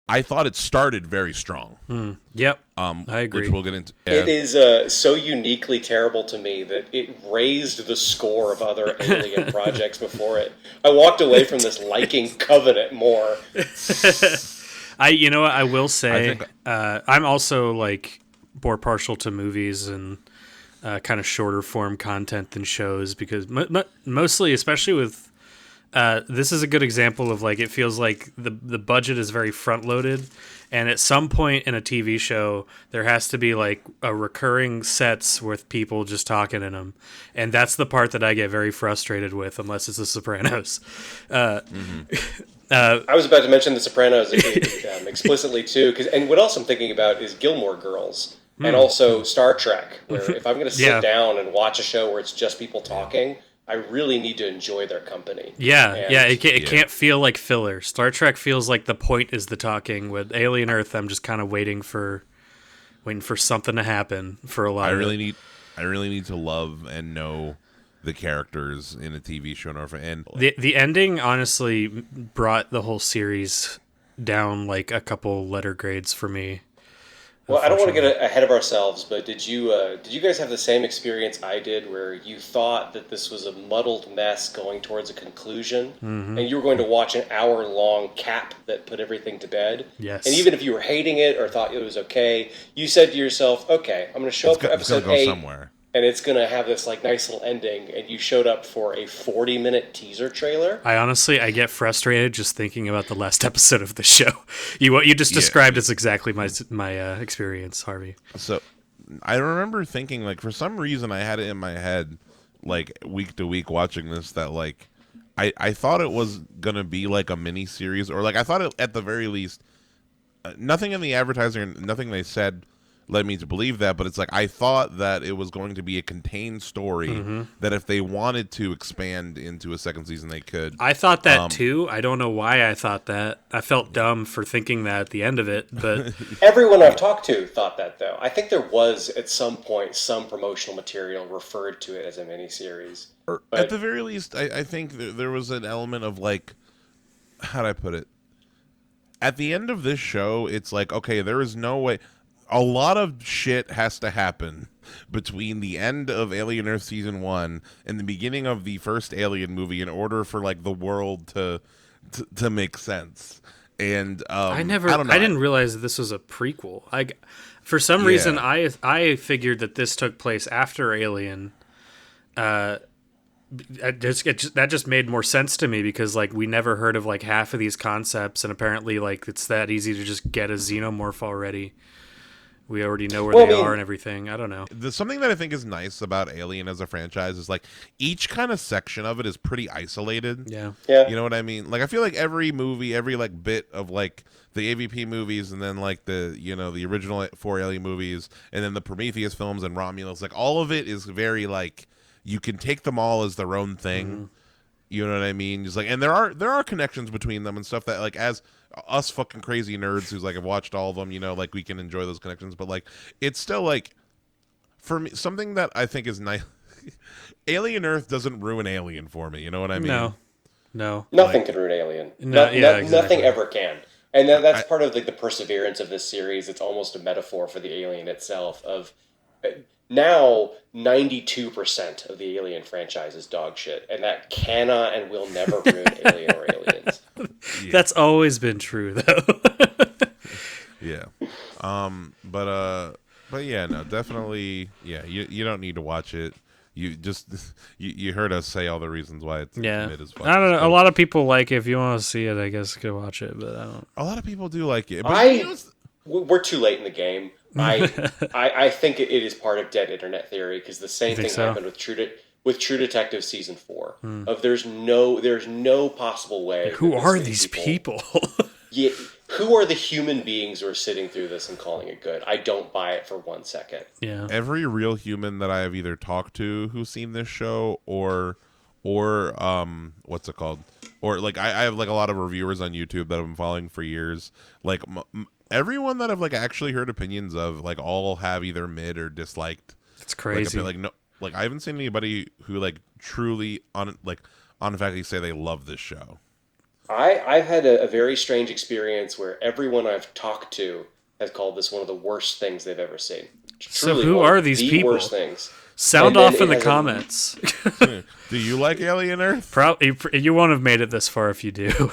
I thought it started very strong. Yep, I agree. Which we'll get into. It is so uniquely terrible to me that it raised the score of other Alien projects before it. I walked away from this liking Covenant more. You know what, I will say, I'm also like more partial to movies and kind of shorter form content than shows because mostly, especially with this is a good example of like it feels like the budget is very front loaded, and at some point in a TV show there has to be like a recurring sets with people just talking in them, and that's the part that I get very frustrated with unless it's The Sopranos. I was about to mention The Sopranos explicitly too, and what else I'm thinking about is Gilmore Girls and also Star Trek, where if I'm going to sit down and watch a show where it's just people talking, I really need to enjoy their company. It can't feel like filler. Star Trek feels like the point is the talking. With Alien Earth, I'm just kind of waiting for something to happen for a lot. I really need to love and know the characters in a TV show, and the ending honestly brought the whole series down like a couple letter grades for me. Well, I don't want to get ahead of ourselves, but did you guys have the same experience I did, where you thought that this was a muddled mess going towards a conclusion, and you were going to watch an hour-long cap that put everything to bed? Yes. And even if you were hating it or thought it was okay, you said to yourself, "Okay, I'm going to show up for episode 8, somewhere. And it's going to have this like nice little ending," and you showed up for a 40-minute teaser trailer. I get frustrated just thinking about the last episode of the show. What you just described is exactly my experience, Harvey. So I remember thinking, like, for some reason I had it in my head, like, week to week watching this, that like I thought it was going to be like a mini series, or like I thought it, at the very least, nothing in the advertising, nothing they said led me to believe that, but it's like I thought that it was going to be a contained story that if they wanted to expand into a second season, they could. I thought that too. I don't know why I thought that. I felt dumb for thinking that at the end of it, but everyone I've talked to thought that, though. I think there was at some point some promotional material referred to it as a miniseries. Or at the very least, I think there was an element of like, how do I put it? At the end of this show, it's like, okay, there is no way. A lot of shit has to happen between the end of Alien Earth Season 1 and the beginning of the first Alien movie in order for like the world to make sense. And I didn't realize that this was a prequel. For some reason I figured that this took place after Alien. That just made more sense to me because like we never heard of like half of these concepts, and apparently like it's that easy to just get a xenomorph already. We already know where they are and everything. I don't know. Something that I think is nice about Alien as a franchise is like each kind of section of it is pretty isolated. Yeah. Yeah. You know what I mean? Like I feel like every movie, every like bit of like the AVP movies, and then like the original 4 Alien movies, and then the Prometheus films and Romulus, like all of it is very like you can take them all as their own thing. Mm-hmm. You know what I mean? Just like, and there are connections between them and stuff that like as us fucking crazy nerds who's like have watched all of them, you know, like we can enjoy those connections, but like it's still like for me something that I think is nice. Alien Earth doesn't ruin Alien for me, you know what I mean? No. Nothing can ruin Alien. Exactly. Nothing ever can. And that's part of like the perseverance of this series. It's almost a metaphor for the Alien itself. Of now 92% of the Alien franchise is dog shit, and that cannot and will never ruin Alien or Aliens. Yeah. That's always been true, though. Yeah. But yeah, no, definitely. Yeah, you don't need to watch it. You just you heard us say all the reasons why it's mid as fuck. I don't know. A lot of people like it. If you want to see it, I guess go watch it. But I don't. A lot of people do like it. But we're too late in the game. I think it is part of dead internet theory, because the same thing happened with True Detective season 4. Of there's no possible way. Who are these people? Yeah, who are the human beings who are sitting through this and calling it good? I don't buy it for 1 second. Yeah. Every real human that I have either talked to who's seen this show or what's it called? Or like I have like a lot of reviewers on YouTube that I've been following for years. Like everyone that I've like actually heard opinions of, like all have either mid or disliked. It's crazy. Like like I haven't seen anybody who like truly unequivocally say they love this show. I've had a very strange experience where everyone I've talked to has called this one of the worst things they've ever seen. So who are these people? Worst things. Sound off in the comments. Do you like Alien Earth? Probably you won't have made it this far if you do.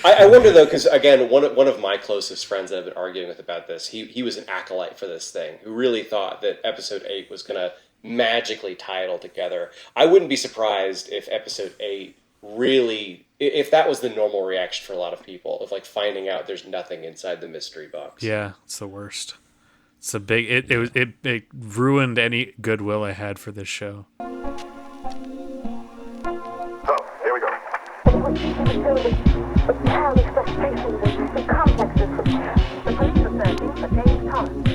I wonder though, because again, one of my closest friends that I've been arguing with about this, he was an acolyte for this thing, who really thought that episode 8 was going to magically tie it all together. I wouldn't be surprised if episode 8 really, if that was the normal reaction for a lot of people, of like finding out there's nothing inside the mystery box. Yeah, it's the worst. It's a big. It ruined any goodwill I had for this show. So here we go. The childish frustrations and complexes. The police are searching for James Thomas.